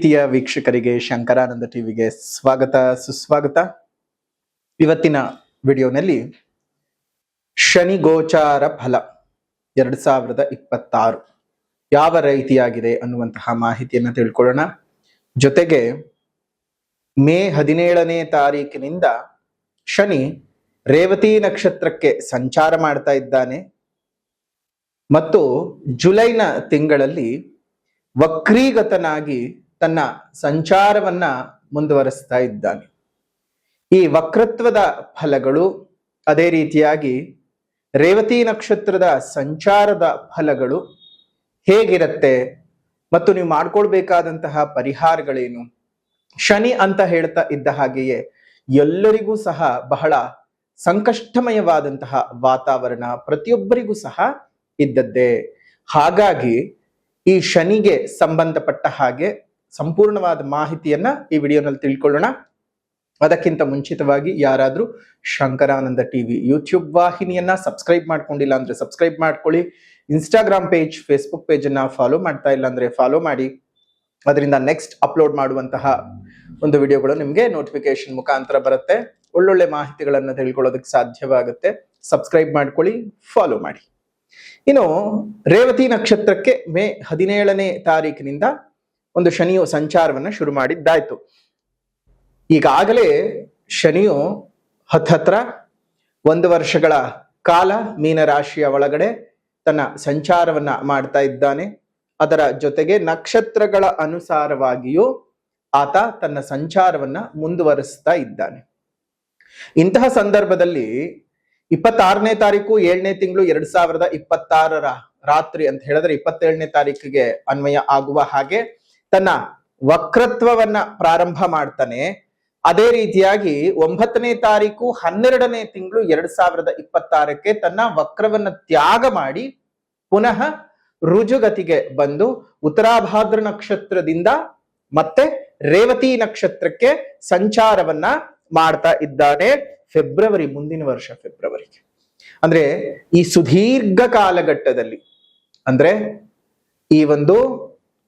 ಪ್ರೀತಿಯ ವೀಕ್ಷಕರಿಗೆ ಶಂಕರಾನಂದ ಟಿವಿಗೆ ಸ್ವಾಗತ ಸುಸ್ವಾಗತ. ಇವತ್ತಿನ ವಿಡಿಯೋನಲ್ಲಿ ಶನಿ ಗೋಚಾರ ಫಲ 2026 ಯಾವ ರೀತಿಯಾಗಿದೆ ಅನ್ನುವಂತಹ ಮಾಹಿತಿಯನ್ನು ತಿಳ್ಕೊಳ್ಳೋಣ. ಜೊತೆಗೆ ಮೇ 17ನೇ ತಾರೀಕಿನಿಂದ ಶನಿ ರೇವತಿ ನಕ್ಷತ್ರಕ್ಕೆ ಸಂಚಾರ ಮಾಡ್ತಾ ಇದ್ದಾನೆ ಮತ್ತು ಜುಲೈನ ತಿಂಗಳಲ್ಲಿ ವಕ್ರೀಗತನಾಗಿ ತನ್ನ ಸಂಚಾರವನ್ನ ಮುಂದುವರಿಸ್ತಾ ಇದ್ದಾನೆ. ಈ ವಕ್ರತ್ವದ ಫಲಗಳು, ಅದೇ ರೀತಿಯಾಗಿ ರೇವತಿ ನಕ್ಷತ್ರದ ಸಂಚಾರದ ಫಲಗಳು ಹೇಗಿರುತ್ತೆ ಮತ್ತು ನೀವು ಮಾಡ್ಕೊಳ್ಬೇಕಾದಂತಹ ಪರಿಹಾರಗಳೇನು, ಶನಿ ಅಂತ ಹೇಳ್ತಾ ಇದ್ದ ಹಾಗೆಯೇ ಎಲ್ಲರಿಗೂ ಸಹ ಬಹಳ ಸಂಕಷ್ಟಮಯವಾದಂತಹ ವಾತಾವರಣ ಪ್ರತಿಯೊಬ್ಬರಿಗೂ ಸಹ ಇದ್ದದ್ದೇ. ಹಾಗಾಗಿ ಈ ಶನಿಗೆ ಸಂಬಂಧಪಟ್ಟ ಹಾಗೆ ಸಂಪೂರ್ಣವಾದ ಮಾಹಿತಿಯನ್ನ ಈ ವಿಡಿಯೋನಲ್ಲಿ ತಿಳ್ಕೊಳ್ಳೋಣ. ಅದಕ್ಕಿಂತ ಮುಂಚಿತವಾಗಿ ಯಾರಾದ್ರೂ ಶಂಕರಾನಂದ ಟಿವಿ ಯೂಟ್ಯೂಬ್ ವಾಹಿನಿಯನ್ನ ಸಬ್ಸ್ಕ್ರೈಬ್ ಮಾಡ್ಕೊಂಡಿಲ್ಲ ಅಂದ್ರೆ ಸಬ್ಸ್ಕ್ರೈಬ್ ಮಾಡ್ಕೊಳ್ಳಿ. ಇನ್ಸ್ಟಾಗ್ರಾಮ್ ಪೇಜ್, ಫೇಸ್ಬುಕ್ ಪೇಜ್ ಅನ್ನ ಫಾಲೋ ಮಾಡ್ತಾ ಇಲ್ಲ ಅಂದ್ರೆ ಫಾಲೋ ಮಾಡಿ. ಅದರಿಂದ ನೆಕ್ಸ್ಟ್ ಅಪ್ಲೋಡ್ ಮಾಡುವಂತಹ ಒಂದು ವಿಡಿಯೋಗಳು ನಿಮ್ಗೆ ನೋಟಿಫಿಕೇಶನ್ ಮುಖಾಂತರ ಬರುತ್ತೆ. ಒಳ್ಳೊಳ್ಳೆ ಮಾಹಿತಿಗಳನ್ನ ತಿಳ್ಕೊಳ್ಳೋದಕ್ಕೆ ಸಾಧ್ಯವಾಗುತ್ತೆ. ಸಬ್ಸ್ಕ್ರೈಬ್ ಮಾಡ್ಕೊಳ್ಳಿ, ಫಾಲೋ ಮಾಡಿ. ಇನ್ನು ರೇವತಿ ನಕ್ಷತ್ರಕ್ಕೆ ಮೇ 17ನೇ ತಾರೀಕಿನಿಂದ ಒಂದು ಶನಿಯು ಸಂಚಾರವನ್ನ ಶುರು ಮಾಡಿದ್ದಾಯ್ತು. ಈಗಾಗಲೇ ಶನಿಯು ಹತ್ರ 1 ವರ್ಷಗಳ ಕಾಲ ಮೀನರಾಶಿಯ ಒಳಗಡೆ ತನ್ನ ಸಂಚಾರವನ್ನ ಮಾಡ್ತಾ ಇದ್ದಾನೆ. ಅದರ ಜೊತೆಗೆ ನಕ್ಷತ್ರಗಳ ಅನುಸಾರವಾಗಿಯೂ ಆತ ತನ್ನ ಸಂಚಾರವನ್ನ ಮುಂದುವರಿಸ್ತಾ ಇದ್ದಾನೆ. ಇಂತಹ ಸಂದರ್ಭದಲ್ಲಿ 26ನೇ ತಾರೀಕು 7ನೇ ತಿಂಗಳು 2026 ರಾತ್ರಿ ಅಂತ ಹೇಳಿದ್ರೆ 27ನೇ ತಾರೀಕಿಗೆ ಅನ್ವಯ ಆಗುವ ಹಾಗೆ ತನ್ನ ವಕ್ರತ್ವವನ್ನ ಪ್ರಾರಂಭ ಮಾಡ್ತಾನೆ. ಅದೇ ರೀತಿಯಾಗಿ 9ನೇ ತಾರೀಕು 12ನೇ ತಿಂಗಳು 2026ಕ್ಕೆ ತನ್ನ ವಕ್ರವನ್ನ ತ್ಯಾಗ ಮಾಡಿ ಪುನಃ ರುಜುಗತಿಗೆ ಬಂದು ಉತ್ತರಾಭಾದ್ರ ನಕ್ಷತ್ರದಿಂದ ಮತ್ತೆ ರೇವತಿ ನಕ್ಷತ್ರಕ್ಕೆ ಸಂಚಾರವನ್ನ ಮಾಡ್ತಾ ಇದ್ದಾನೆ. ಫೆಬ್ರವರಿ, ಮುಂದಿನ ವರ್ಷ ಫೆಬ್ರವರಿಗೆ, ಅಂದ್ರೆ ಈ ಸುದೀರ್ಘ ಕಾಲಘಟ್ಟದಲ್ಲಿ, ಅಂದ್ರೆ ಈ ಒಂದು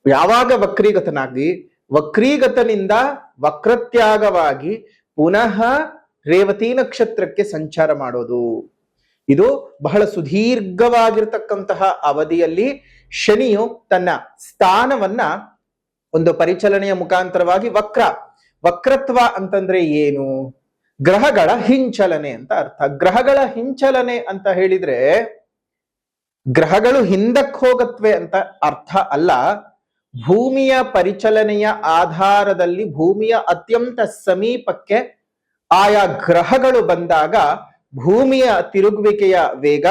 ಯಾವಾಗ ವಕ್ರೀಗತನಾಗಿ ವಕ್ರೀಗತನಿಂದ ವಕ್ರತ್ಯಾಗವಾಗಿ ಪುನಃ ರೇವತಿ ನಕ್ಷತ್ರಕ್ಕೆ ಸಂಚಾರ ಮಾಡೋದು, ಇದು ಬಹಳ ಸುದೀರ್ಘವಾಗಿರ್ತಕ್ಕಂತಹ ಅವಧಿಯಲ್ಲಿ ಶನಿಯು ತನ್ನ ಸ್ಥಾನವನ್ನ ಒಂದು ಪರಿಚಲನೆಯ ಮುಖಾಂತರವಾಗಿ ವಕ್ರತ್ವ ಅಂತಂದ್ರೆ ಏನು? ಗ್ರಹಗಳ ಹಿಂಚಲನೆ ಅಂತ ಅರ್ಥ. ಗ್ರಹಗಳ ಹಿಂಚಲನೆ ಅಂತ ಹೇಳಿದ್ರೆ ಗ್ರಹಗಳು ಹಿಂದಕ್ಕೆ ಹೋಗತ್ವೆ ಅಂತ ಅರ್ಥ ಅಲ್ಲ. ಭೂಮಿಯ ಪರಿಚಲನೆಯ ಆಧಾರದಲ್ಲಿ ಭೂಮಿಯ ಅತ್ಯಂತ ಸಮೀಪಕ್ಕೆ ಆಯಾ ಗ್ರಹಗಳು ಬಂದಾಗ ಭೂಮಿಯ ತಿರುಗುವಿಕೆಯ ವೇಗ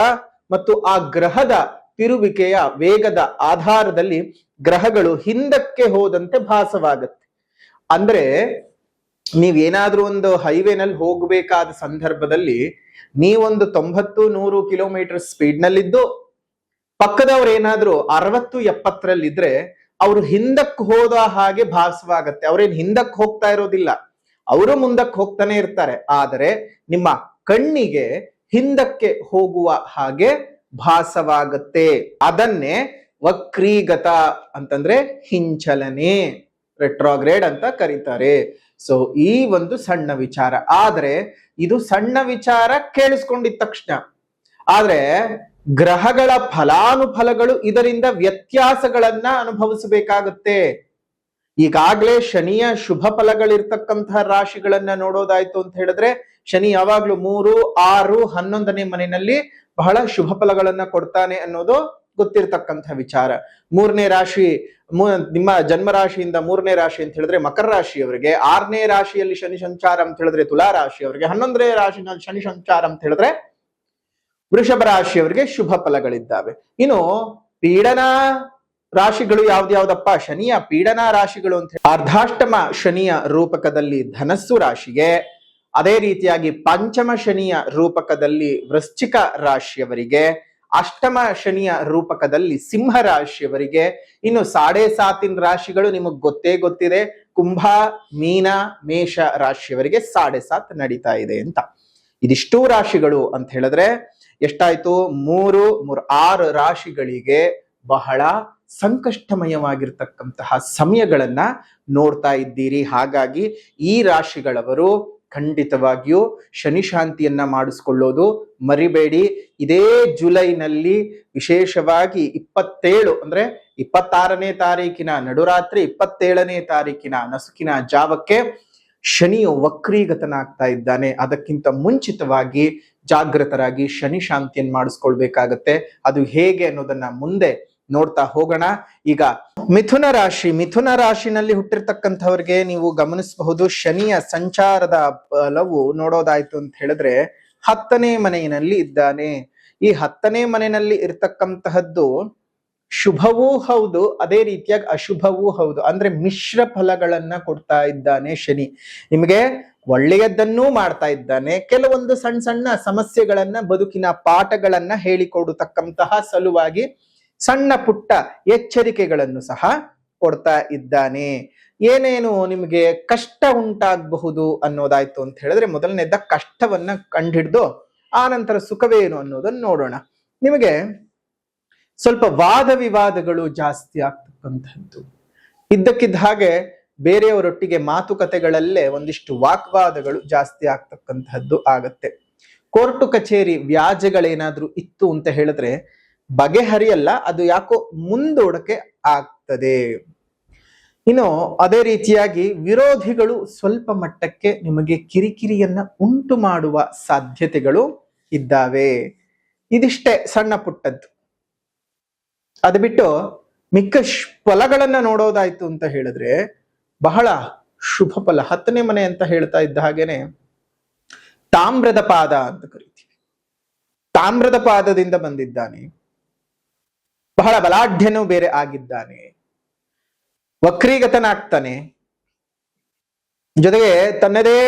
ಮತ್ತು ಆ ಗ್ರಹದ ತಿರುಗುವಿಕೆಯ ವೇಗದ ಆಧಾರದಲ್ಲಿ ಗ್ರಹಗಳು ಹಿಂದಕ್ಕೆ ಹೋದಂತೆ ಭಾಸವಾಗುತ್ತೆ. ಅಂದ್ರೆ ನೀವೇನಾದ್ರೂ ಒಂದು ಹೈವೇನಲ್ಲಿ ಹೋಗಬೇಕಾದ ಸಂದರ್ಭದಲ್ಲಿ ನೀವೊಂದು 90-100 ಕಿಲೋಮೀಟರ್ ಸ್ಪೀಡ್ ನಲ್ಲಿದ್ದು ಪಕ್ಕದವ್ರು ಏನಾದ್ರೂ 60-70 ಇದ್ರೆ ಅವರು ಹಿಂದಕ್ಕೆ ಹೋದ ಹಾಗೆ ಭಾಸವಾಗತ್ತೆ. ಅವ್ರೇನ್ ಹಿಂದಕ್ಕೆ ಹೋಗ್ತಾ ಇರೋದಿಲ್ಲ, ಅವರು ಮುಂದಕ್ಕೆ ಹೋಗ್ತಾನೆ ಇರ್ತಾರೆ. ಆದರೆ ನಿಮ್ಮ ಕಣ್ಣಿಗೆ ಹಿಂದಕ್ಕೆ ಹೋಗುವ ಹಾಗೆ ಭಾಸವಾಗತ್ತೆ. ಅದನ್ನೇ ವಕ್ರೀಗತ ಅಂತಂದ್ರೆ ಹಿಂಚಲನೆ, ರೆಟ್ರೋಗ್ರೇಡ್ ಅಂತ ಕರೀತಾರೆ. ಸೊ ಈ ಒಂದು ಸಣ್ಣ ವಿಚಾರ, ಆದ್ರೆ ಇದು ಸಣ್ಣ ವಿಚಾರ ಕೇಳಿಸ್ಕೊಂಡಿದ ತಕ್ಷಣ, ಆದ್ರೆ ಗ್ರಹಗಳ ಫಲಾನುಫಲಗಳು ಇದರಿಂದ ವ್ಯತ್ಯಾಸಗಳನ್ನ ಅನುಭವಿಸಬೇಕಾಗುತ್ತೆ. ಈಗಾಗ್ಲೇ ಶನಿಯ ಶುಭ ಫಲಗಳಿರ್ತಕ್ಕಂತಹ ರಾಶಿಗಳನ್ನ ನೋಡೋದಾಯ್ತು ಅಂತ ಹೇಳಿದ್ರೆ ಶನಿ ಯಾವಾಗ್ಲೂ 3, 6, 11ನೇ ಮನೆಯಲ್ಲಿ ಬಹಳ ಶುಭ ಫಲಗಳನ್ನ ಕೊಡ್ತಾನೆ ಅನ್ನೋದು ಗೊತ್ತಿರ್ತಕ್ಕಂಥ ವಿಚಾರ. 3ನೇ ರಾಶಿ, ನಿಮ್ಮ ಜನ್ಮ ರಾಶಿಯಿಂದ 3ನೇ ರಾಶಿ ಅಂತ ಹೇಳಿದ್ರೆ ಮಕರ ರಾಶಿಯವರಿಗೆ, 6ನೇ ರಾಶಿಯಲ್ಲಿ ಶನಿ ಸಂಚಾರ ಅಂತ ಹೇಳಿದ್ರೆ ತುಲಾ ರಾಶಿಯವರಿಗೆ, 11ನೇ ರಾಶಿನಲ್ಲಿ ಶನಿ ಸಂಚಾರ ಅಂತ ಹೇಳಿದ್ರೆ ವೃಷಭ ರಾಶಿಯವರಿಗೆ ಶುಭ ಫಲಗಳಿದ್ದಾವೆ. ಇನ್ನು ಪೀಡನ ರಾಶಿಗಳು ಯಾವ್ದ್ಯಾವ್ದಪ್ಪ? ಶನಿಯ ಪೀಡನ ರಾಶಿಗಳು ಅಂತ ಅರ್ಧಾಷ್ಟಮ ಶನಿಯ ರೂಪಕದಲ್ಲಿ ಧನಸ್ಸು ರಾಶಿಗೆ, ಅದೇ ರೀತಿಯಾಗಿ ಪಂಚಮ ಶನಿಯ ರೂಪಕದಲ್ಲಿ ವೃಶ್ಚಿಕ ರಾಶಿಯವರಿಗೆ, ಅಷ್ಟಮ ಶನಿಯ ರೂಪಕದಲ್ಲಿ ಸಿಂಹ ರಾಶಿಯವರಿಗೆ, ಇನ್ನು 7.5 ರಾಶಿಗಳು ನಿಮಗ್ ಗೊತ್ತಿದೆ, ಕುಂಭ, ಮೀನ, ಮೇಷ ರಾಶಿಯವರಿಗೆ 7.5 ನಡೀತಾ ಇದೆ ಅಂತ. ಇದಿಷ್ಟು ರಾಶಿಗಳು ಅಂತ ಹೇಳಿದ್ರೆ ಎಷ್ಟಾಯ್ತು? 6 ರಾಶಿಗಳಿಗೆ ಬಹಳ ಸಂಕಷ್ಟಮಯವಾಗಿರ್ತಕ್ಕಂತಹ ಸಮಯಗಳನ್ನ ನೋಡ್ತಾ ಇದ್ದೀರಿ. ಹಾಗಾಗಿ ಈ ರಾಶಿಗಳವರು ಖಂಡಿತವಾಗಿಯೂ ಶನಿ ಶಾಂತಿಯನ್ನ ಮಾಡಿಸ್ಕೊಳ್ಳೋದು ಮರಿಬೇಡಿ. ಇದೇ ಜುಲೈನಲ್ಲಿ ವಿಶೇಷವಾಗಿ 27 ಅಂದ್ರೆ 26ನೇ ತಾರೀಕಿನ ನಡುರಾತ್ರಿ 27ನೇ ತಾರೀಕಿನ ನಸುಕಿನ ಜಾವಕ್ಕೆ ಶನಿಯು ವಕ್ರೀಗತನಾಗ್ತಾ ಇದ್ದಾನೆ. ಅದಕ್ಕಿಂತ ಮುಂಚಿತವಾಗಿ ಜಾಗೃತರಾಗಿ ಶನಿ ಶಾಂತಿಯನ್ನು ಮಾಡಿಸ್ಕೊಳ್ಬೇಕಾಗತ್ತೆ. ಅದು ಹೇಗೆ ಅನ್ನೋದನ್ನ ಮುಂದೆ ನೋಡ್ತಾ ಹೋಗೋಣ. ಈಗ ಮಿಥುನ ರಾಶಿನಲ್ಲಿ ಹುಟ್ಟಿರ್ತಕ್ಕಂಥವ್ರಿಗೆ ನೀವು ಗಮನಿಸಬಹುದು, ಶನಿಯ ಸಂಚಾರದ ಫಲವು ನೋಡೋದಾಯ್ತು ಅಂತ ಹೇಳಿದ್ರೆ 10ನೇ ಮನೆಯಲ್ಲಿ ಇದ್ದಾನೆ. ಈ 10ನೇ ಮನೆಯಲ್ಲಿ ಇರ್ತಕ್ಕಂತಹದ್ದು ಶುಭವೂ ಹೌದು, ಅದೇ ರೀತಿಯಾಗಿ ಅಶುಭವೂ ಹೌದು. ಅಂದ್ರೆ ಮಿಶ್ರ ಫಲಗಳನ್ನ ಕೊಡ್ತಾ ಇದ್ದಾನೆ ಶನಿ. ನಿಮಗೆ ಒಳ್ಳೆಯದನ್ನೂ ಮಾಡ್ತಾ ಇದ್ದಾನೆ, ಕೆಲವೊಂದು ಸಣ್ಣ ಸಣ್ಣ ಸಮಸ್ಯೆಗಳನ್ನ, ಬದುಕಿನ ಪಾಠಗಳನ್ನ ಹೇಳಿಕೊಡತಕ್ಕಂತಹ ಸಲುವಾಗಿ ಸಣ್ಣ ಪುಟ್ಟ ಎಚ್ಚರಿಕೆಗಳನ್ನು ಸಹ ಕೊಡ್ತಾ ಇದ್ದಾನೆ. ಏನೇನು ನಿಮಗೆ ಕಷ್ಟ ಉಂಟಾಗಬಹುದು ಅನ್ನೋದಾಯ್ತು ಅಂತ ಹೇಳಿದ್ರೆ, ಮೊದಲನೇದ ಕಷ್ಟವನ್ನ ಕಂಡುಹಿಡ್ದು ಆ ನಂತರ ಸುಖವೇನು ಅನ್ನೋದನ್ನ ನೋಡೋಣ. ನಿಮಗೆ ಸ್ವಲ್ಪ ವಾದ ವಿವಾದಗಳು ಜಾಸ್ತಿ ಆಗ್ತಕ್ಕಂಥದ್ದು, ಇದ್ದಕ್ಕಿದ್ದ ಹಾಗೆ ಬೇರೆಯವರೊಟ್ಟಿಗೆ ಮಾತುಕತೆಗಳಲ್ಲೇ ಒಂದಿಷ್ಟು ವಾಗ್ವಾದಗಳು ಜಾಸ್ತಿ ಆಗ್ತಕ್ಕಂಥದ್ದು ಆಗತ್ತೆ. ಕೋರ್ಟು ಕಚೇರಿ ವ್ಯಾಜ್ಯಗಳೇನಾದ್ರೂ ಇತ್ತು ಅಂತ ಹೇಳಿದ್ರೆ ಬಗೆಹರಿಯಲ್ಲ, ಅದು ಯಾಕೋ ಮುಂದೂಡಕ್ಕೆ ಆಗ್ತದೆ. ಇನ್ನು ಅದೇ ರೀತಿಯಾಗಿ ವಿರೋಧಿಗಳು ಸ್ವಲ್ಪ ಮಟ್ಟಕ್ಕೆ ನಿಮಗೆ ಕಿರಿಕಿರಿಯನ್ನ ಉಂಟು ಮಾಡುವ ಸಾಧ್ಯತೆಗಳು ಇದ್ದಾವೆ. ಇದಿಷ್ಟೇ ಸಣ್ಣ ಪುಟ್ಟದ್ದು. ಅದು ಬಿಟ್ಟು ಮಿಕ್ಕ ಫಲಗಳನ್ನ ನೋಡೋದಾಯ್ತು ಅಂತ ಹೇಳಿದ್ರೆ ಬಹಳ ಶುಭ ಫಲ. 10ನೇ ಮನೆ ಅಂತ ಹೇಳ್ತಾ ಇದ್ದ ಹಾಗೇನೆ ತಾಮ್ರದ ಪಾದ ಅಂತ ಕರಿತೀವಿ. ತಾಮ್ರದ ಪಾದದಿಂದ ಬಂದಿದ್ದಾನೆ, ಬಹಳ ಬಲಾಢ್ಯನೂ ಬೇರೆ ಆಗಿದ್ದಾನೆ, ವಕ್ರೀಗತನಾಗ್ತಾನೆ. ಜೊತೆಗೆ ತನ್ನದೇ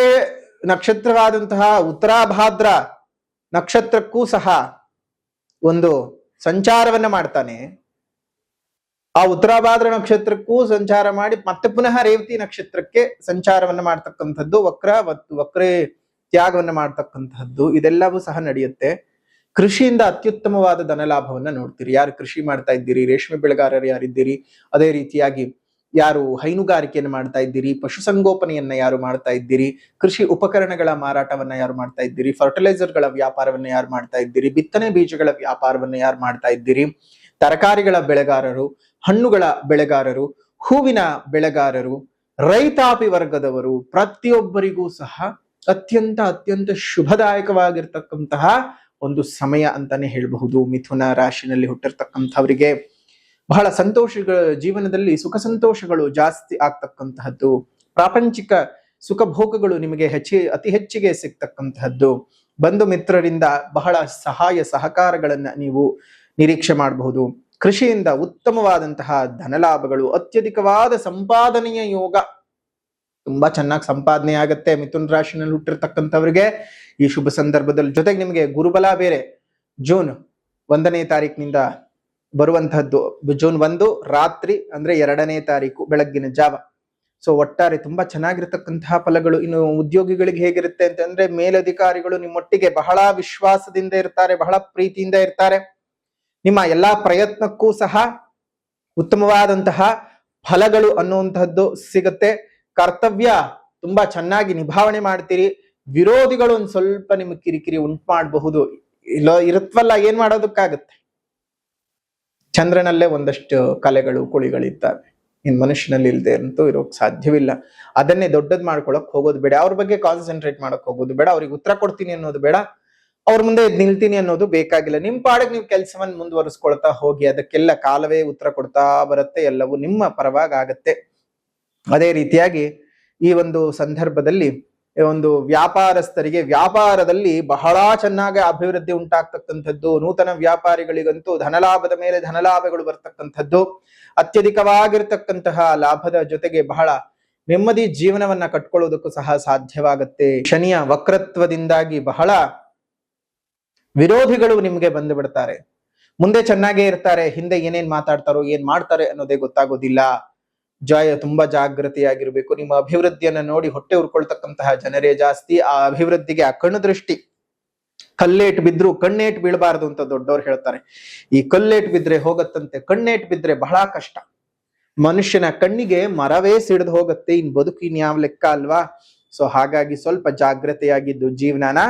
ನಕ್ಷತ್ರವಾದಂತಹ ಉತ್ತರಾಭಾದ್ರ ನಕ್ಷತ್ರಕ್ಕೂ ಸಹ ಒಂದು ಸಂಚಾರವನ್ನ ಮಾಡ್ತಾನೆ. ಆ ಉತ್ತರಾಭಾದ್ರ ನಕ್ಷತ್ರಕ್ಕೂ ಸಂಚಾರ ಮಾಡಿ ಮತ್ತೆ ಪುನಃ ರೇವತಿ ನಕ್ಷತ್ರಕ್ಕೆ ಸಂಚಾರವನ್ನ ಮಾಡ್ತಕ್ಕಂಥದ್ದು, ವಕ್ರ ತ್ಯಾಗವನ್ನ ಮಾಡ್ತಕ್ಕಂಥದ್ದು, ಇದೆಲ್ಲವೂ ಸಹ ನಡೆಯುತ್ತೆ. ಕೃಷಿಯಿಂದ ಅತ್ಯುತ್ತಮವಾದ ಧನಲಾಭವನ್ನ ನೋಡ್ತೀರಿ. ಯಾರು ಕೃಷಿ ಮಾಡ್ತಾ ಇದ್ದೀರಿ, ರೇಷ್ಮೆ ಬೆಳೆಗಾರರು ಯಾರಿದ್ದೀರಿ, ಅದೇ ರೀತಿಯಾಗಿ ಯಾರು ಹೈನುಗಾರಿಕೆಯನ್ನು ಮಾಡ್ತಾ ಇದ್ದೀರಿ, ಪಶುಸಂಗೋಪನೆಯನ್ನ ಯಾರು ಮಾಡ್ತಾ ಇದ್ದೀರಿ, ಕೃಷಿ ಉಪಕರಣಗಳ ಮಾರಾಟವನ್ನ ಯಾರು ಮಾಡ್ತಾ ಇದ್ದೀರಿ, ಫರ್ಟಿಲೈಸರ್ಗಳ ವ್ಯಾಪಾರವನ್ನ ಯಾರು ಮಾಡ್ತಾ ಇದ್ದೀರಿ, ಬಿತ್ತನೆ ಬೀಜಗಳ ವ್ಯಾಪಾರವನ್ನ ಯಾರು ಮಾಡ್ತಾ ಇದ್ದೀರಿ, ತರಕಾರಿಗಳ ಬೆಳೆಗಾರರು, ಹಣ್ಣುಗಳ ಬೆಳೆಗಾರರು, ಹೂವಿನ ಬೆಳೆಗಾರರು, ರೈತಾಪಿ ವರ್ಗದವರು, ಪ್ರತಿಯೊಬ್ಬರಿಗೂ ಸಹ ಅತ್ಯಂತ ಶುಭದಾಯಕವಾಗಿರ್ತಕ್ಕಂತಹ ಒಂದು ಸಮಯ ಅಂತಾನೆ ಹೇಳಬಹುದು. ಮಿಥುನ ರಾಶಿನಲ್ಲಿ ಹುಟ್ಟಿರ್ತಕ್ಕಂಥವರಿಗೆ ಬಹಳ ಜೀವನದಲ್ಲಿ ಸುಖ ಸಂತೋಷಗಳು ಜಾಸ್ತಿ ಆಗ್ತಕ್ಕಂತಹದ್ದು, ಪ್ರಾಪಂಚಿಕ ಸುಖ ಭೋಗಗಳು ನಿಮಗೆ ಅತಿ ಹೆಚ್ಚಿಗೆ ಸಿಗ್ತಕ್ಕಂತಹದ್ದು, ಬಂಧು ಮಿತ್ರರಿಂದ ಬಹಳ ಸಹಾಯ ಸಹಕಾರಗಳನ್ನ ನೀವು ನಿರೀಕ್ಷೆ ಮಾಡಬಹುದು. ಕೃಷಿಯಿಂದ ಉತ್ತಮವಾದಂತಹ ಧನಲಾಭಗಳು, ಅತ್ಯಧಿಕವಾದ ಸಂಪಾದನೆಯ ಯೋಗ, ತುಂಬಾ ಚೆನ್ನಾಗಿ ಸಂಪಾದನೆ ಆಗತ್ತೆ ಮಿಥುನ ರಾಶಿನಲ್ಲಿ ಹುಟ್ಟಿರ್ತಕ್ಕಂಥವ್ರಿಗೆ ಈ ಶುಭ ಸಂದರ್ಭದಲ್ಲಿ. ಜೊತೆಗೆ ನಿಮಗೆ ಗುರುಬಲ ಬೇರೆ ಜೂನ್ 1ನೇ ತಾರೀಕಿನಿಂದ ಬರುವಂತಹದ್ದು. ಜೂನ್ 1 ರಾತ್ರಿ ಅಂದ್ರೆ 2ನೇ ತಾರೀಕು ಬೆಳಗ್ಗಿನ ಜಾವ. ಸೊ ಒಟ್ಟಾರೆ ತುಂಬಾ ಚೆನ್ನಾಗಿರ್ತಕ್ಕಂತಹ ಫಲಗಳು. ಇನ್ನು ಉದ್ಯೋಗಿಗಳಿಗೆ ಹೇಗಿರುತ್ತೆ ಅಂತಂದ್ರೆ, ಮೇಲಧಿಕಾರಿಗಳು ನಿಮ್ಮೊಟ್ಟಿಗೆ ಬಹಳ ವಿಶ್ವಾಸದಿಂದ ಇರ್ತಾರೆ, ಬಹಳ ಪ್ರೀತಿಯಿಂದ ಇರ್ತಾರೆ. ನಿಮ್ಮ ಎಲ್ಲಾ ಪ್ರಯತ್ನಕ್ಕೂ ಸಹ ಉತ್ತಮವಾದಂತಹ ಫಲಗಳು ಅನ್ನುವಂತಹದ್ದು ಸಿಗುತ್ತೆ. ಕರ್ತವ್ಯ ತುಂಬಾ ಚೆನ್ನಾಗಿ ನಿಭಾವಣೆ ಮಾಡ್ತೀರಿ. ವಿರೋಧಿಗಳು ಒಂದ್ ಸ್ವಲ್ಪ ನಿಮ್ಗೆ ಕಿರಿಕಿರಿ ಉಂಟು ಮಾಡಬಹುದು. ಇರುತ್ತವಲ್ಲ, ಏನ್ ಮಾಡೋದಕ್ಕಾಗತ್ತೆ. ಚಂದ್ರನಲ್ಲೇ ಒಂದಷ್ಟು ಕಲೆಗಳು ಕುಳಿಗಳಿದ್ದಾವೆ, ಇನ್ ಮನುಷ್ಯನಲ್ಲಿ ಇಲ್ಲದೆ ಅಂತೂ ಇರೋಕ್ ಸಾಧ್ಯವಿಲ್ಲ. ಅದನ್ನೇ ದೊಡ್ಡದ್ ಮಾಡ್ಕೊಳಕ್ ಹೋಗೋದು ಬೇಡ, ಅವ್ರ ಬಗ್ಗೆ ಕಾನ್ಸಂಟ್ರೇಟ್ ಮಾಡಕ್ ಹೋಗೋದು ಬೇಡ, ಅವ್ರಿಗೆ ಉತ್ತರ ಕೊಡ್ತೀನಿ ಅನ್ನೋದು ಬೇಡ, ಅವ್ರ ಮುಂದೆ ನಿಲ್ತೀನಿ ಅನ್ನೋದು ಬೇಕಾಗಿಲ್ಲ. ನಿಮ್ ಪಾಡಿಗೆ ನೀವು ಕೆಲಸವನ್ನ ಮುಂದುವರಿಸ್ಕೊಳ್ತಾ ಹೋಗಿ, ಅದಕ್ಕೆಲ್ಲ ಕಾಲವೇ ಉತ್ತರ ಕೊಡ್ತಾ ಬರುತ್ತೆ, ಎಲ್ಲವೂ ನಿಮ್ಮ ಪರವಾಗಿ ಆಗತ್ತೆ. ಅದೇ ರೀತಿಯಾಗಿ ಈ ಒಂದು ಸಂದರ್ಭದಲ್ಲಿ ಒಂದು ವ್ಯಾಪಾರಸ್ಥರಿಗೆ ವ್ಯಾಪಾರದಲ್ಲಿ ಬಹಳ ಚೆನ್ನಾಗಿ ಅಭಿವೃದ್ಧಿ ಉಂಟಾಗ್ತಕ್ಕಂಥದ್ದು. ನೂತನ ವ್ಯಾಪಾರಿಗಳಿಗಂತೂ ಧನಲಾಭದ ಮೇಲೆ ಧನಲಾಭಗಳು ಬರ್ತಕ್ಕಂಥದ್ದು, ಅತ್ಯಧಿಕವಾಗಿರ್ತಕ್ಕಂತಹ ಲಾಭದ ಜೊತೆಗೆ ಬಹಳ ನೆಮ್ಮದಿ ಜೀವನವನ್ನ ಕಟ್ಕೊಳ್ಳೋದಕ್ಕೂ ಸಹ ಸಾಧ್ಯವಾಗತ್ತೆ. ಶನಿಯ ವಕ್ರತ್ವದಿಂದಾಗಿ ಬಹಳ ವಿರೋಧಿಗಳು ನಿಮ್ಗೆ ಬಂದು ಬಿಡ್ತಾರೆ. ಮುಂದೆ ಚೆನ್ನಾಗೇ ಇರ್ತಾರೆ, ಹಿಂದೆ ಏನೇನ್ ಮಾತಾಡ್ತಾರೋ ಏನ್ ಮಾಡ್ತಾರೆ ಅನ್ನೋದೇ ಗೊತ್ತಾಗೋದಿಲ್ಲ. ತುಂಬಾ ಜಾಗೃತಿಯಾಗಿರ್ಬೇಕು. ನಿಮ್ಮ ಅಭಿವೃದ್ಧಿಯನ್ನ ನೋಡಿ ಹೊಟ್ಟೆ ಉರ್ಕೊಳ್ತಕ್ಕಂತಹ ಜನರೇ ಜಾಸ್ತಿ. ಆ ಅಭಿವೃದ್ಧಿಗೆ ಆ ಕಣ್ಣು ದೃಷ್ಟಿ ಕಲ್ಲೇಟ್ ಬಿದ್ರು ಕಣ್ಣೇಟ್ ಬೀಳಬಾರದು ಅಂತ ದೊಡ್ಡವ್ರು ಹೇಳ್ತಾರೆ. ಈ ಕಲ್ಲೇಟ್ ಬಿದ್ರೆ ಹೋಗತ್ತಂತೆ, ಕಣ್ಣೇಟ್ ಬಿದ್ರೆ ಬಹಳ ಕಷ್ಟ. ಮನುಷ್ಯನ ಕಣ್ಣಿಗೆ ಮರವೇ ಸಿಡಿದು ಹೋಗುತ್ತೆ, ಇನ್ ಬದುಕು ಇನ್ಯಾವ ಲೆಕ್ಕ ಅಲ್ವಾ? ಸೊ ಹಾಗಾಗಿ ಸ್ವಲ್ಪ ಜಾಗ್ರತೆಯಾಗಿದ್ದು ಜೀವನನ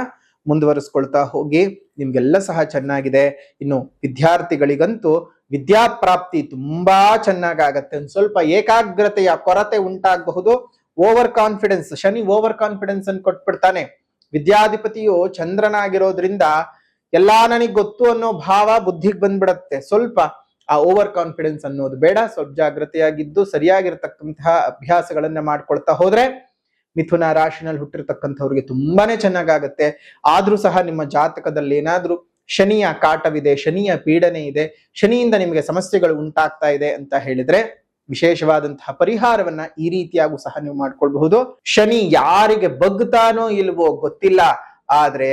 ಮುಂದುವರಿಸ್ಕೊಳ್ತಾ ಹೋಗಿ. ನಿಮ್ಗೆಲ್ಲ ಸಹ ಚೆನ್ನಾಗಿದೆ. ಇನ್ನು ವಿದ್ಯಾರ್ಥಿಗಳಿಗಂತೂ ವಿದ್ಯಾಪ್ರಾಪ್ತಿ ತುಂಬಾ ಚೆನ್ನಾಗಾಗತ್ತೆ. ಒಂದ್ ಸ್ವಲ್ಪ ಏಕಾಗ್ರತೆಯ ಕೊರತೆ ಉಂಟಾಗಬಹುದು. Over confidence, Shani over confidence ಅನ್ನು ಕೊಟ್ಬಿಡ್ತಾನೆ. ವಿದ್ಯಾಧಿಪತಿಯು ಚಂದ್ರನಾಗಿರೋದ್ರಿಂದ ಎಲ್ಲಾ ನನಗ್ ಗೊತ್ತು ಅನ್ನೋ ಭಾವ ಬುದ್ಧಿಗೆ ಬಂದ್ಬಿಡತ್ತೆ. ಸ್ವಲ್ಪ ಆ ಓವರ್ ಕಾನ್ಫಿಡೆನ್ಸ್ ಅನ್ನೋದು ಬೇಡ. ಸ್ವಲ್ಪ ಜಾಗ್ರತೆಯಾಗಿದ್ದು ಸರಿಯಾಗಿರ್ತಕ್ಕಂತಹ ಅಭ್ಯಾಸಗಳನ್ನ ಮಾಡ್ಕೊಳ್ತಾ ಹೋದ್ರೆ ಮಿಥುನ ರಾಶಿನಲ್ಲಿ ಹುಟ್ಟಿರ್ತಕ್ಕಂಥವ್ರಿಗೆ ತುಂಬಾನೇ ಚೆನ್ನಾಗಾಗತ್ತೆ. ಆದ್ರೂ ಸಹ ನಿಮ್ಮ ಜಾತಕದಲ್ಲಿ ಏನಾದ್ರೂ ಶನಿಯ ಕಾಟವಿದೆ, ಶನಿಯ ಪೀಡನೆ ಇದೆ, ಶನಿಯಿಂದ ನಿಮಗೆ ಸಮಸ್ಯೆಗಳು ಉಂಟಾಗ್ತಾ ಇದೆ ಅಂತ ಹೇಳಿದ್ರೆ ವಿಶೇಷವಾದಂತಹ ಪರಿಹಾರವನ್ನ ಈ ರೀತಿಯಾಗೂ ಸಹ ನೀವು ಮಾಡ್ಕೊಳ್ಬಹುದು. ಶನಿ ಯಾರಿಗೆ ಬಗ್ತಾನೋ ಇಲ್ವೋ ಗೊತ್ತಿಲ್ಲ, ಆದ್ರೆ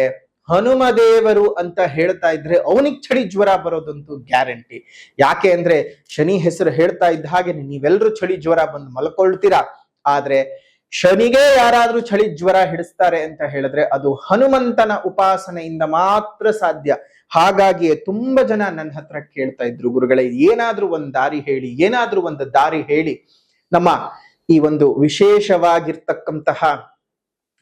ಹನುಮದೇವರು ಅಂತ ಹೇಳ್ತಾ ಇದ್ರೆ ಅವನಿಗೆ ಚಳಿ ಜ್ವರ ಬರೋದಂತೂ ಗ್ಯಾರಂಟಿ. ಯಾಕೆ ಅಂದ್ರೆ ಶನಿ ಹೆಸರು ಹೇಳ್ತಾ ಇದ್ದ ಹಾಗೆ ನೀವೆಲ್ಲರೂ ಚಳಿ ಜ್ವರ ಬಂದು ಮಲ್ಕೊಳ್ತೀರಾ. ಆದ್ರೆ ಶನಿಗೆ ಯಾರಾದ್ರೂ ಚಳಿ ಜ್ವರ ಹಿಡಿಸ್ತಾರೆ ಅಂತ ಹೇಳಿದ್ರೆ ಅದು ಹನುಮಂತನ ಉಪಾಸನೆಯಿಂದ ಮಾತ್ರ ಸಾಧ್ಯ. ಹಾಗಾಗಿಯೇ ತುಂಬಾ ಜನ ನನ್ನ ಹತ್ರ ಕೇಳ್ತಾ ಇದ್ರು, ಗುರುಗಳೇ ಏನಾದ್ರೂ ಒಂದ್ ದಾರಿ ಹೇಳಿ, ಏನಾದ್ರೂ ಒಂದು ದಾರಿ ಹೇಳಿ. ನಮ್ಮ ಈ ಒಂದು ವಿಶೇಷವಾಗಿರ್ತಕ್ಕಂತಹ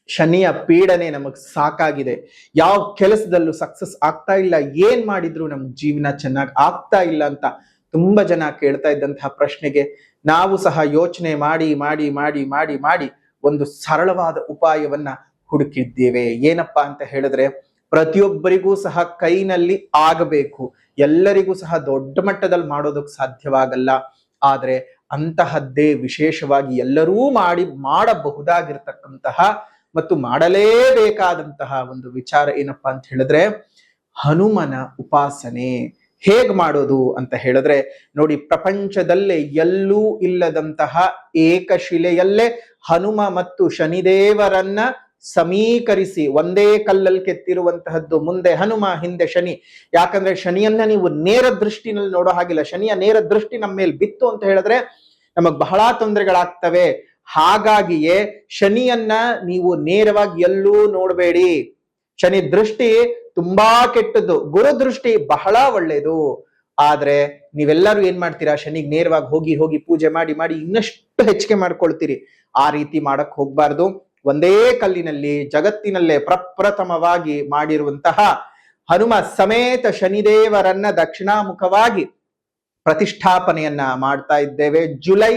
ಶನಿಯ ಪೀಡನೆ ನಮಗ್ ಸಾಕಾಗಿದೆ, ಯಾವ ಕೆಲಸದಲ್ಲೂ ಸಕ್ಸಸ್ ಆಗ್ತಾ ಇಲ್ಲ, ಏನ್ ಮಾಡಿದ್ರು ನಮ್ ಜೀವನ ಚೆನ್ನಾಗಿ ಆಗ್ತಾ ಇಲ್ಲ ಅಂತ ತುಂಬಾ ಜನ ಕೇಳ್ತಾ ಇದ್ದಂತಹ ಪ್ರಶ್ನೆಗೆ ನಾವು ಸಹ ಯೋಚನೆ ಮಾಡಿ ಮಾಡಿ ಮಾಡಿ ಮಾಡಿ ಮಾಡಿ ಒಂದು ಸರಳವಾದ ಉಪಾಯವನ್ನ ಹುಡುಕಿದ್ದೇವೆ. ಏನಪ್ಪಾ ಅಂತ ಹೇಳಿದ್ರೆ, ಪ್ರತಿಯೊಬ್ಬರಿಗೂ ಸಹ ಕೈನಲ್ಲಿ ಆಗಬೇಕು, ಎಲ್ಲರಿಗೂ ಸಹ ದೊಡ್ಡ ಮಟ್ಟದಲ್ಲಿ ಮಾಡೋದಕ್ಕೆ ಸಾಧ್ಯವಾಗಲ್ಲ. ಆದ್ರೆ ಅಂತಹದ್ದೇ ವಿಶೇಷವಾಗಿ ಎಲ್ಲರೂ ಮಾಡಬಹುದಾಗಿರ್ತಕ್ಕಂತಹ ಮತ್ತು ಮಾಡಲೇಬೇಕಾದಂತಹ ಒಂದು ವಿಚಾರ ಏನಪ್ಪಾ ಅಂತ ಹೇಳಿದ್ರೆ ಹನುಮನ ಉಪಾಸನೆ. ಹೇಗ್ ಮಾಡೋದು ಅಂತ ಹೇಳಿದ್ರೆ ನೋಡಿ, ಪ್ರಪಂಚದಲ್ಲೇ ಎಲ್ಲೂ ಇಲ್ಲದಂತಹ ಏಕಶಿಲೆಯಲ್ಲೇ ಹನುಮ ಮತ್ತು ಶನಿದೇವರನ್ನ ಸಮೀಕರಿಸಿ ಒಂದೇ ಕಲ್ಲಲ್ಲಿ ಕೆತ್ತಿರುವಂತಹದ್ದು. ಮುಂದೆ ಹನುಮ, ಹಿಂದೆ ಶನಿ. ಯಾಕಂದ್ರೆ ಶನಿಯನ್ನ ನೀವು ನೇರ ದೃಷ್ಟಿನಲ್ಲಿ ನೋಡೋ ಹಾಗಿಲ್ಲ. ಶನಿಯ ನೇರ ದೃಷ್ಟಿ ನಮ್ಮ ಮೇಲೆ ಬಿತ್ತು ಅಂತ ಹೇಳಿದ್ರೆ ನಮಗ್ ಬಹಳ ತೊಂದರೆಗಳಾಗ್ತವೆ. ಹಾಗಾಗಿಯೇ ಶನಿಯನ್ನ ನೀವು ನೇರವಾಗಿ ಎಲ್ಲೂ ನೋಡಬೇಡಿ. ಶನಿ ದೃಷ್ಟಿ ತುಂಬಾ ಕೆಟ್ಟದ್ದು, ಗುರು ದೃಷ್ಟಿ ಬಹಳ ಒಳ್ಳೇದು. ಆದ್ರೆ ನೀವೆಲ್ಲರೂ ಏನ್ ಮಾಡ್ತೀರಾ, ಶನಿಗೆ ನೇರವಾಗಿ ಹೋಗಿ ಹೋಗಿ ಪೂಜೆ ಮಾಡಿ ಮಾಡಿ ಇನ್ನಷ್ಟು ಹೆಚ್ಚಿಗೆ ಮಾಡ್ಕೊಳ್ತೀರಿ. ಆ ರೀತಿ ಮಾಡಕ್ ಹೋಗ್ಬಾರ್ದು. ಒಂದೇ ಕಲ್ಲಿನಲ್ಲಿ ಜಗತ್ತಿನಲ್ಲೇ ಪ್ರಪ್ರಥಮವಾಗಿ ಮಾಡಿರುವಂತಹ ಹನುಮ ಸಮೇತ ಶನಿದೇವರನ್ನ ದಕ್ಷಿಣಾಮುಖವಾಗಿ ಪ್ರತಿಷ್ಠಾಪನೆಯನ್ನ ಮಾಡ್ತಾ ಇದ್ದೇವೆ. ಜುಲೈ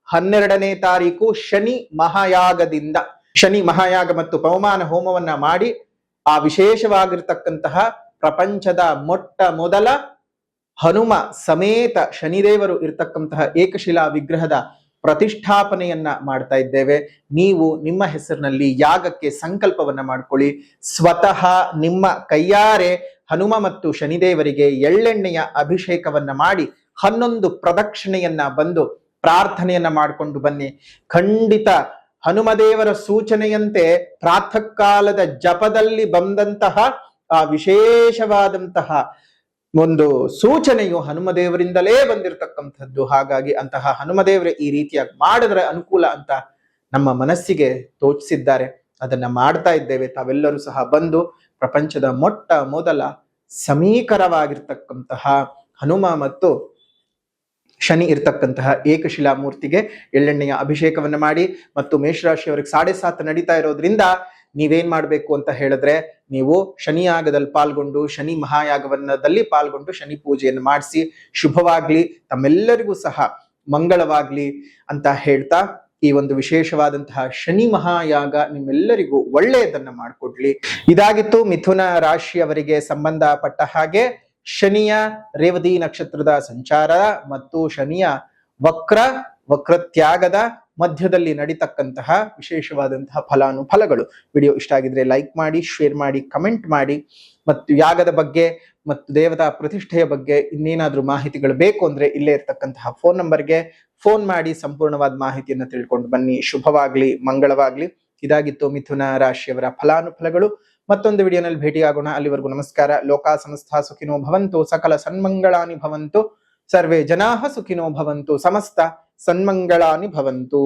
12ನೇ ತಾರೀಕು ಶನಿ ಮಹಾಯಾಗದಿಂದ, ಶನಿ ಮಹಾಯಾಗ ಮತ್ತು ಪವಮಾನ ಹೋಮವನ್ನ ಮಾಡಿ ಆ ವಿಶೇಷವಾಗಿರ್ತಕ್ಕಂತಹ ಪ್ರಪಂಚದ ಮೊಟ್ಟ ಮೊದಲ ಹನುಮ ಸಮೇತ ಶನಿದೇವರು ಇರ್ತಕ್ಕಂತಹ ಏಕಶಿಲಾ ವಿಗ್ರಹದ ಪ್ರತಿಷ್ಠಾಪನೆಯನ್ನ ಮಾಡ್ತಾ ಇದ್ದೇವೆ. ನೀವು ನಿಮ್ಮ ಹೆಸರಿನಲ್ಲಿ ಯಾಗಕ್ಕೆ ಸಂಕಲ್ಪವನ್ನ ಮಾಡ್ಕೊಳ್ಳಿ. ಸ್ವತಃ ನಿಮ್ಮ ಕೈಯಾರೆ ಹನುಮ ಮತ್ತು ಶನಿದೇವರಿಗೆ ಎಳ್ಳೆಣ್ಣೆಯ ಅಭಿಷೇಕವನ್ನ ಮಾಡಿ 11 ಪ್ರದಕ್ಷಿಣೆಯನ್ನ ಬಂದು ಪ್ರಾರ್ಥನೆಯನ್ನ ಮಾಡಿಕೊಂಡು ಬನ್ನಿ. ಖಂಡಿತ ಹನುಮದೇವರ ಸೂಚನೆಯಂತೆ ಪ್ರಾತಃ ಕಾಲದ ಜಪದಲ್ಲಿ ಬಂದಂತಹ ಆ ವಿಶೇಷವಾದಂತಹ ಒಂದು ಸೂಚನೆಯು ಹನುಮದೇವರಿಂದಲೇ ಬಂದಿರತಕ್ಕಂಥದ್ದು. ಹಾಗಾಗಿ ಅಂತಹ ಹನುಮದೇವರೇ ಈ ರೀತಿಯಾಗಿ ಮಾಡಿದ್ರೆ ಅನುಕೂಲ ಅಂತ ನಮ್ಮ ಮನಸ್ಸಿಗೆ ತೋಚಿಸಿದ್ದಾರೆ. ಅದನ್ನ ಮಾಡ್ತಾ ಇದ್ದೇವೆ. ತಾವೆಲ್ಲರೂ ಸಹ ಬಂದು ಪ್ರಪಂಚದ ಮೊಟ್ಟ ಮೊದಲ ಸಮೀಕರವಾಗಿರ್ತಕ್ಕಂತಹ ಹನುಮ ಮತ್ತು ಶನಿ ಇರ್ತಕ್ಕಂತಹ ಏಕಶಿಲಾ ಮೂರ್ತಿಗೆ ಎಳ್ಳೆಣ್ಣೆಯ ಅಭಿಷೇಕವನ್ನ ಮಾಡಿ. ಮತ್ತು ಮೇಷರಾಶಿಯವರಿಗೆ 7.5 ನಡೀತಾ ಇರೋದ್ರಿಂದ ನೀವೇನ್ ಮಾಡ್ಬೇಕು ಅಂತ ಹೇಳಿದ್ರೆ, ನೀವು ಶನಿಯಾಗದಲ್ಲಿ ಪಾಲ್ಗೊಂಡು ಶನಿ ಮಹಾಯಾಗವನ್ನದಲ್ಲಿ ಪಾಲ್ಗೊಂಡು ಶನಿ ಪೂಜೆಯನ್ನು ಮಾಡಿಸಿ. ಶುಭವಾಗ್ಲಿ, ತಮ್ಮೆಲ್ಲರಿಗೂ ಸಹ ಮಂಗಳವಾಗ್ಲಿ ಅಂತ ಹೇಳ್ತಾ ಈ ಒಂದು ವಿಶೇಷವಾದಂತಹ ಶನಿ ಮಹಾಯಾಗ ನಿಮ್ಮೆಲ್ಲರಿಗೂ ಒಳ್ಳೆಯದನ್ನ ಮಾಡಿಕೊಡ್ಲಿ. ಇದಾಗಿತ್ತು ಮಿಥುನ ರಾಶಿಯವರಿಗೆ ಸಂಬಂಧಪಟ್ಟ ಹಾಗೆ ಶನಿಯ ರೇವತಿ ನಕ್ಷತ್ರದ ಸಂಚಾರ ಮತ್ತು ಶನಿಯ ವಕ್ರತ್ಯಾಗದ ಮಧ್ಯದಲ್ಲಿ ನಡೀತಕ್ಕಂತಹ ವಿಶೇಷವಾದಂತಹ ಫಲಾನುಫಲಗಳು. ವಿಡಿಯೋ ಇಷ್ಟ ಆಗಿದ್ರೆ ಲೈಕ್ ಮಾಡಿ, ಶೇರ್ ಮಾಡಿ, ಕಮೆಂಟ್ ಮಾಡಿ. ಮತ್ತು ಯಾಗದ ಬಗ್ಗೆ ಮತ್ತು ದೇವತಾ ಪ್ರತಿಷ್ಠೆಯ ಬಗ್ಗೆ ಇನ್ನೇನಾದ್ರೂ ಮಾಹಿತಿಗಳು ಬೇಕು ಅಂದ್ರೆ ಇಲ್ಲೇ ಇರ್ತಕ್ಕಂತಹ ಫೋನ್ ನಂಬರ್ಗೆ ಫೋನ್ ಮಾಡಿ ಸಂಪೂರ್ಣವಾದ ಮಾಹಿತಿಯನ್ನು ತಿಳ್ಕೊಂಡು ಬನ್ನಿ. ಶುಭವಾಗ್ಲಿ, ಮಂಗಳವಾಗ್ಲಿ. ಇದಾಗಿತ್ತು ಮಿಥುನ ರಾಶಿಯವರ ಫಲಾನುಫಲಗಳು. ಮತ್ತೊಂದು ವಿಡಿಯೋನಲ್ಲಿ ಭೇಟಿಯಾಗೋಣ. ಅಲ್ಲಿವರೆಗೂ ನಮಸ್ಕಾರ. ಲೋಕ ಸಮಸ್ತ ಸುಖಿನೋ ಭವಂತು, ಸಕಲ ಸನ್ಮಂಗಳಾನಿ ಭವಂತು, ಸರ್ವೇ ಜನಾಃ ಸುಖಿನೋ ಭವಂತು, ಸಮಸ್ತ ಸನ್ಮಂಗಳಾನಿ ಭವಂತು.